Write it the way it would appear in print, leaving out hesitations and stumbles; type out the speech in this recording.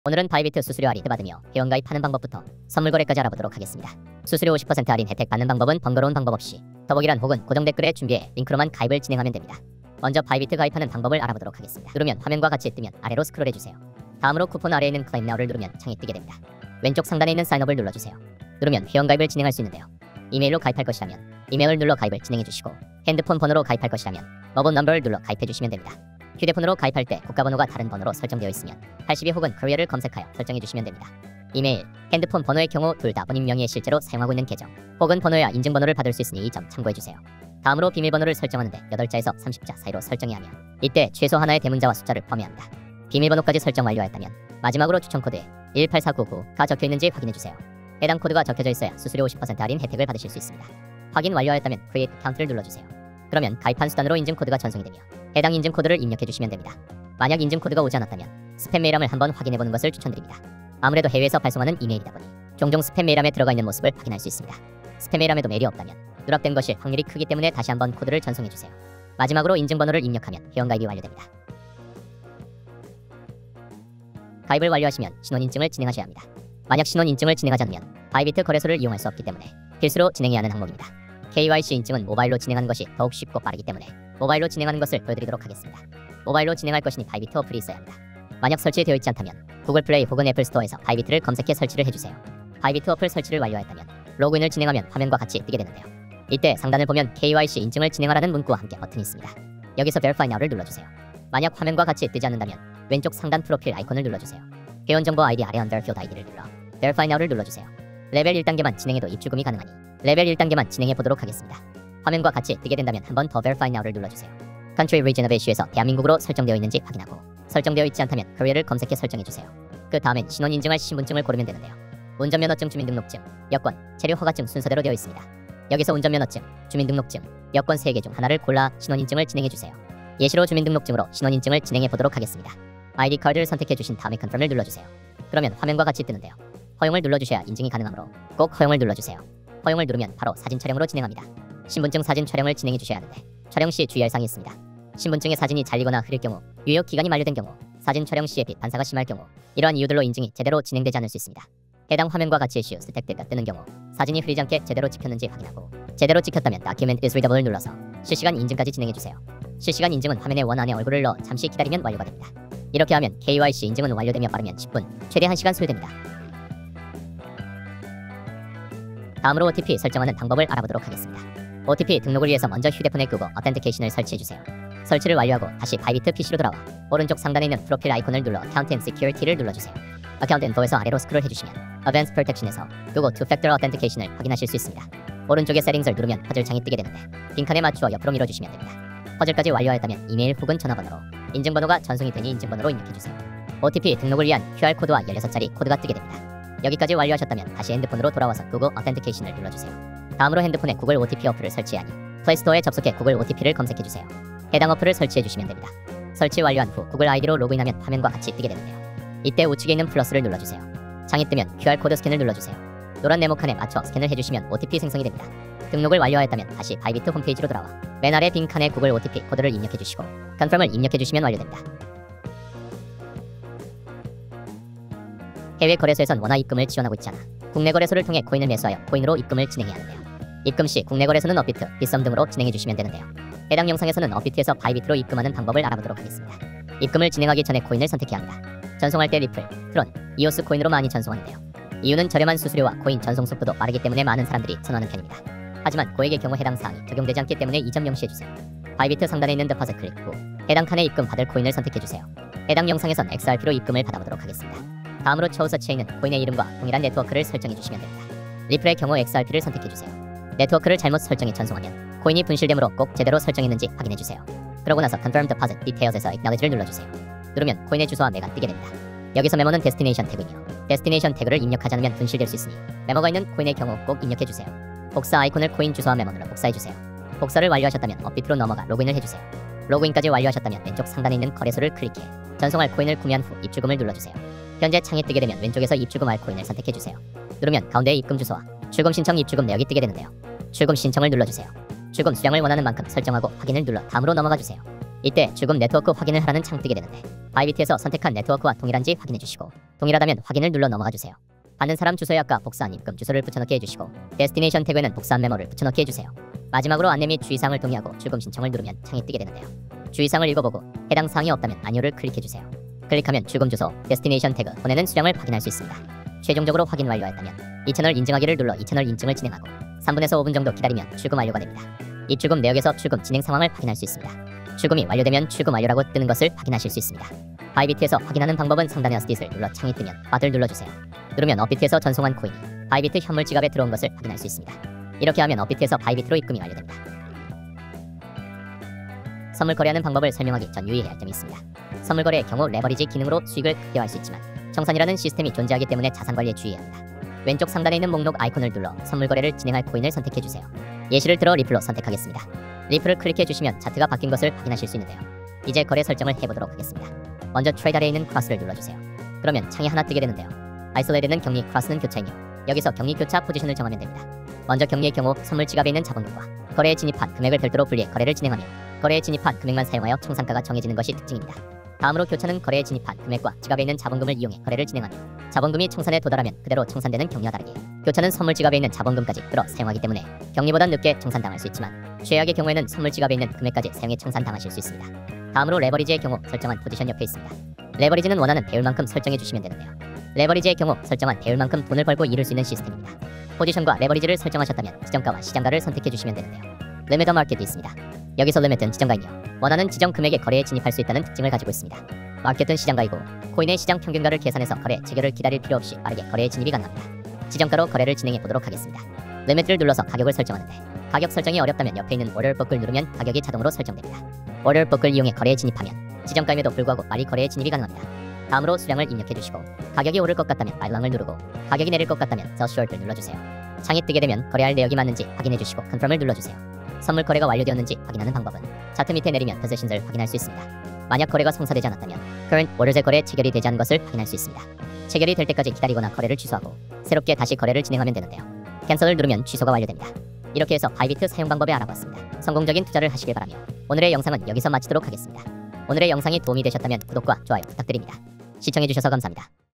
오늘은 바이비트 수수료 할인 받으며 회원가입하는 방법부터 선물 거래까지 알아보도록 하겠습니다. 수수료 50% 할인 혜택 받는 방법은 번거로운 방법 없이 더보기란 혹은 고정 댓글에 준비해 링크로만 가입을 진행하면 됩니다. 먼저 바이비트 가입하는 방법을 알아보도록 하겠습니다. 누르면 화면과 같이 뜨면 아래로 스크롤해주세요. 다음으로 쿠폰 아래에 있는 클레임 나우를 누르면 창이 뜨게 됩니다. 왼쪽 상단에 있는 사인업을 눌러주세요. 누르면 회원가입을 진행할 수 있는데요. 이메일로 가입할 것이라면 이메일을 눌러 가입을 진행해주시고, 핸드폰 번호로 가입할 것이라면 모바일 넘버를 눌러 가입해주시면 됩니다. 휴대폰으로 가입할 때 국가번호가 다른 번호로 설정되어 있으면 82 혹은 코리아를 검색하여 설정해주시면 됩니다. 이메일, 핸드폰 번호의 경우 둘 다 본인 명의의 실제로 사용하고 있는 계정 혹은 번호야 인증번호를 받을 수 있으니 이 점 참고해주세요. 다음으로 비밀번호를 설정하는데 8자에서 30자 사이로 설정해야 하며, 이때 최소 하나의 대문자와 숫자를 포함해야 합니다. 비밀번호까지 설정 완료하였다면 마지막으로 추천코드에 18499가 적혀있는지 확인해주세요. 해당 코드가 적혀져 있어야 수수료 50% 할인 혜택을 받으실 수 있습니다. 확인 완료하였다면 Create Account를 눌러주세요. 그러면 가입한 수단으로 인증코드가 전송이 되며 해당 인증코드를 입력해주시면 됩니다. 만약 인증코드가 오지 않았다면 스팸 메일함을 한번 확인해보는 것을 추천드립니다. 아무래도 해외에서 발송하는 이메일이다 보니 종종 스팸 메일함에 들어가 있는 모습을 확인할 수 있습니다. 스팸 메일함에도 메일이 없다면 누락된 것일 확률이 크기 때문에 다시 한번 코드를 전송해주세요. 마지막으로 인증번호를 입력하면 회원가입이 완료됩니다. 가입을 완료하시면 신원인증을 진행하셔야 합니다. 만약 신원인증을 진행하지 않으면 바이비트 거래소를 이용할 수 없기 때문에 필수로 진행해야 하는 항목입니다. KYC 인증은 모바일로 진행하는 것이 더욱 쉽고 빠르기 때문에 모바일로 진행하는 것을 보여드리도록 하겠습니다. 모바일로 진행할 것이니 바이비트 어플이 있어야 합니다. 만약 설치되어 있지 않다면 구글 플레이 혹은 애플 스토어에서 바이비트를 검색해 설치를 해주세요. 바이비트 어플 설치를 완료하였다면 로그인을 진행하면 화면과 같이 뜨게 되는데요. 이때 상단을 보면 KYC 인증을 진행하라는 문구와 함께 버튼이 있습니다. 여기서 Verify Now를 눌러주세요. 만약 화면과 같이 뜨지 않는다면 왼쪽 상단 프로필 아이콘을 눌러주세요. 회원정보 아이디 아래 Underfield 아이디를 눌러 Verify Now를 눌러주세요. 레벨 1단계만 진행해도 입주금이 가능하니 레벨 1단계만 진행해보도록 하겠습니다. 화면과 같이 뜨게 된다면 한 번 더 Verify Now를 눌러주세요. Country Region of Issue에서 대한민국으로 설정되어 있는지 확인하고, 설정되어 있지 않다면 Korea를 검색해 설정해주세요. 그 다음엔 신원 인증할 신분증을 고르면 되는데요. 운전면허증, 주민등록증, 여권, 체류허가증 순서대로 되어 있습니다. 여기서 운전면허증, 주민등록증, 여권 3개 중 하나를 골라 신원인증을 진행해주세요. 예시로 주민등록증으로 신원인증을 진행해보도록 하겠습니다. ID 카드를 선택해주신 다음에 Confirm을 눌러주세요. 그러면 화면과 같이 뜨는데요. 허용을 눌러주셔야 인증이 가능하므로 꼭 허용을 눌러주세요. 허용을 누르면 바로 사진 촬영으로 진행합니다. 신분증 사진 촬영을 진행해주셔야 하는데 촬영 시 주의할 사항이 있습니다. 신분증의 사진이 잘리거나 흐릴 경우, 유효 기간이 만료된 경우, 사진 촬영 시에 빛 반사가 심할 경우, 이러한 이유들로 인증이 제대로 진행되지 않을 수 있습니다. 해당 화면과 같이 이슈 스택대가 뜨는 경우 사진이 흐리지 않게 제대로 찍혔는지 확인하고, 제대로 찍혔다면 Document is readable을 눌러서 실시간 인증까지 진행해주세요. 실시간 인증은 화면에 원 안에 얼굴을 넣어 잠시 기다리면 완료가 됩니다. 이렇게 하면 KYC 인증은 완료되며 빠르면 10분, 최대 1시간 소요됩니다. 다음으로 OTP 설정하는 방법을 알아보도록 하겠습니다. OTP 등록을 위해서 먼저 휴대폰에 끄고 어텐티케이션을 설치해주세요. 설치를 완료하고 다시 바이비트 PC로 돌아와 오른쪽 상단에 있는 프로필 아이콘을 눌러 Account and Security를 눌러주세요. Account Info에서 아래로 스크롤 해주시면 Advanced Protection에서 Google Two-Factor Authentication을 확인하실 수 있습니다. 오른쪽에 Settings을 누르면 퍼즐 창이 뜨게 되는데 빈칸에 맞추어 옆으로 밀어주시면 됩니다. 퍼즐까지 완료하였다면 이메일 혹은 전화번호로 인증번호가 전송이 되니 인증번호로 입력해주세요. OTP 등록을 위한 QR코드와 16자리 코드가 뜨게 됩니다. 여기까지 완료하셨다면 다시 핸드폰으로 돌아와서 Google Authentication을 눌러주세요. 다음으로 핸드폰에 구글 OTP 어플을 설치하니 플레이스토어에 접속해 구글 OTP를 검색해주세요. 해당 어플을 설치해주시면 됩니다. 설치 완료한 후 구글 아이디로 로그인하면 화면과 같이 뜨게 되는데요. 이때 우측에 있는 플러스를 눌러주세요. 창이 뜨면 QR코드 스캔을 눌러주세요. 노란 네모칸에 맞춰 스캔을 해주시면 OTP 생성이 됩니다. 등록을 완료하였다면 다시 바이비트 홈페이지로 돌아와 맨 아래 빈칸에 구글 OTP 코드를 입력해주시고 Confirm을 입력해주시면 완료됩니다. 해외 거래소에선 원화 입금을 지원하고 있지 않아 국내 거래소를 통해 코인을 매수하여 코인으로 입금을 진행해야 하는데요. 입금 시 국내 거래소는 업비트, 빗썸 등으로 진행해주시면 되는데요. 해당 영상에서는 업비트에서 바이비트로 입금하는 방법을 알아보도록 하겠습니다. 입금을 진행하기 전에 코인을 선택해야 합니다. 전송할 때 리플, 트론, 이오스 코인으로 많이 전송하는데요. 이유는 저렴한 수수료와 코인 전송 속도도 빠르기 때문에 많은 사람들이 선호하는 편입니다. 하지만 고액의 경우 해당 사항이 적용되지 않기 때문에 이 점 명시해주세요. 바이비트 상단에 있는 데파짓 클릭 후 해당 칸에 입금 받을 코인을 선택해주세요. 해당 영상에선 XRP로 입금을 받아보도록 하겠습니다. 다음으로 처우서치에 있는 코인의 이름과 동일한 네트워크를 설정해주시면 됩니다. 리플의 경우 XRP를 선택해주세요. 네트워크를 잘못 설정해 전송하면 코인이 분실되므로 꼭 제대로 설정했는지 확인해주세요. 그러고 나서 Confirm Deposit Details에서 Acknowledge를 눌러주세요. 누르면 코인의 주소와 매가 뜨게 됩니다. 여기서 메모는 Destination 태그이며 Destination 태그를 입력하지 않으면 분실될 수 있으니 메모가 있는 코인의 경우 꼭 입력해주세요. 복사 아이콘을 코인 주소와 메모 눌러 복사해주세요. 복사를 완료하셨다면 업비트로 넘어가 로그인을 해주세요. 로그인까지 완료하셨다면 왼쪽 상단에 있는 거래소를 클릭해 전송할 코인을 구매한 후 입주금을 눌러주세요. 현재 창이 뜨게 되면 왼쪽에서 입주금할 코인을 선택해주세요. 누르면 가운데에 입금 주소와 출금 신청 입주금 내역이 뜨게 되는데요. 출금 신청을 눌러주세요. 출금 수량을 원하는 만큼 설정하고 확인을 눌러 다음으로 넘어가주세요. 이때 죽음 네트워크 확인을 하라는 창 뜨게 되는데 바이비트에서 선택한 네트워크와 동일한지 확인해주시고 동일하다면 확인을 눌러 넘어가주세요. 받는 사람 주소에 아까 복사한 입금 주소를 붙여넣기 해주시고 데스티네이션 태그에는 복사한 메모를 붙여넣기 해주세요. 마지막으로 안내 및 주의사항을 동의하고 출금 신청을 누르면 창이 뜨게 되는데요. 주의사항을 읽어보고 해당 사항이 없다면 아니오를 클릭해주세요. 클릭하면 출금 주소, 데스티네이션 태그, 보내는 수량을 확인할 수 있습니다. 최종적으로 확인 완료했다면 이 채널 인증하기를 눌러 이 채널 인증을 진행하고 3분에서 5분 정도 기다리면 출금 완료가 됩니다. 이 출금 내역에서 출금 진행 상황을 확인할 수 있습니다. 출금이 완료되면 출금 완료라고 뜨는 것을 확인하실 수 있습니다. 바이비트에서 확인하는 방법은 상단의 어스딧을 눌러 창이 뜨면 바를 눌러주세요. 누르면 업비트에서 전송한 코인이 바이비트 현물 지갑에 들어온 것을 확인할 수 있습니다. 이렇게 하면 업비트에서 바이비트로 입금이 완료됩니다. 선물 거래하는 방법을 설명하기 전 유의해야 할 점이 있습니다. 선물 거래의 경우 레버리지 기능으로 수익을 극대화할 수 있지만 청산이라는 시스템이 존재하기 때문에 자산 관리에 주의해야 합니다. 왼쪽 상단에 있는 목록 아이콘을 눌러 선물 거래를 진행할 코인을 선택해주세요. 예시를 들어 리플로 선택하겠습니다. 리플을 클릭해주시면 차트가 바뀐 것을 확인하실 수 있는데요. 이제 거래 설정을 해보도록 하겠습니다. 먼저 트레이드 아래에 있는 크로스를 눌러주세요. 그러면 창이 하나 뜨게 되는데요. 아이솔레이드는 격리, 크로스는 교차이며 여기서 격리 교차 포지션을 정하면 됩니다. 먼저 격리의 경우 선물 지갑에 있는 자본금과 거래에 진입한 금액을 별도로 분리해 거래를 진행하며 거래에 진입한 금액만 사용하여 청산가가 정해지는 것이 특징입니다. 다음으로 교차는 거래에 진입한 금액과 지갑에 있는 자본금을 이용해 거래를 진행하며 자본금이 청산에 도달하면 그대로 청산되는 격리와 다르게 교차는 선물 지갑에 있는 자본금까지 끌어 사용하기 때문에 격리보다 늦게 청산당할 수 있지만 최악의 경우에는 선물 지갑에 있는 금액까지 사용해 청산당하실 수 있습니다. 다음으로 레버리지의 경우 설정한 포지션 옆에 있습니다. 레버리지는 원하는 배율만큼 설정해 주시면 되는데요. 레버리지의 경우 설정한 배율만큼 돈을 벌고 이룰 수 있는 시스템입니다. 포지션과 레버리지를 설정하셨다면 지정가와 시장가를 선택해 주시면 되는데요. 리미터 마켓도 있습니다. 여기서 리미트는 지정가이며 원하는 지정 금액의 거래에 진입할 수 있다는 특징을 가지고 있습니다. 마켓은 시장가이고 코인의 시장 평균가를 계산해서 거래 체결을 기다릴 필요 없이 빠르게 거래에 진입이 가능합니다. 지정가로 거래를 진행해 보도록 하겠습니다. 리미트를 눌러서 가격을 설정하는데 가격 설정이 어렵다면 옆에 있는 오더 북을 누르면 가격이 자동으로 설정됩니다. 오더 북을 이용해 거래에 진입하면 지정가임에도 불구하고 빨리 거래에 진입이 가능합니다. 다음으로 수량을 입력해 주시고 가격이 오를 것 같다면 말랑을 누르고 가격이 내릴 것 같다면 The Short를 눌러주세요. 창이 뜨게 되면 거래할 내역이 맞는지 확인해 주시고 Confirm을 눌러주세요. 선물 거래가 완료되었는지 확인하는 방법은 차트 밑에 내리면 Positions을 확인할 수 있습니다. 만약 거래가 성사되지 않았다면 Current Orders의 거래 체결이 되지 않은 것을 확인할 수 있습니다. 체결이 될 때까지 기다리거나 거래를 취소하고 새롭게 다시 거래를 진행하면 되는데요. 캔슬을 누르면 취소가 완료됩니다. 이렇게 해서 바이비트 사용 방법을 알아봤습니다. 성공적인 투자를 하시길 바라며 오늘의 영상은 여기서 마치도록 하겠습니다. 오늘의 영상이 도움이 되셨다면 구독과 좋아요 부탁드립니다. 시청해주셔서 감사합니다.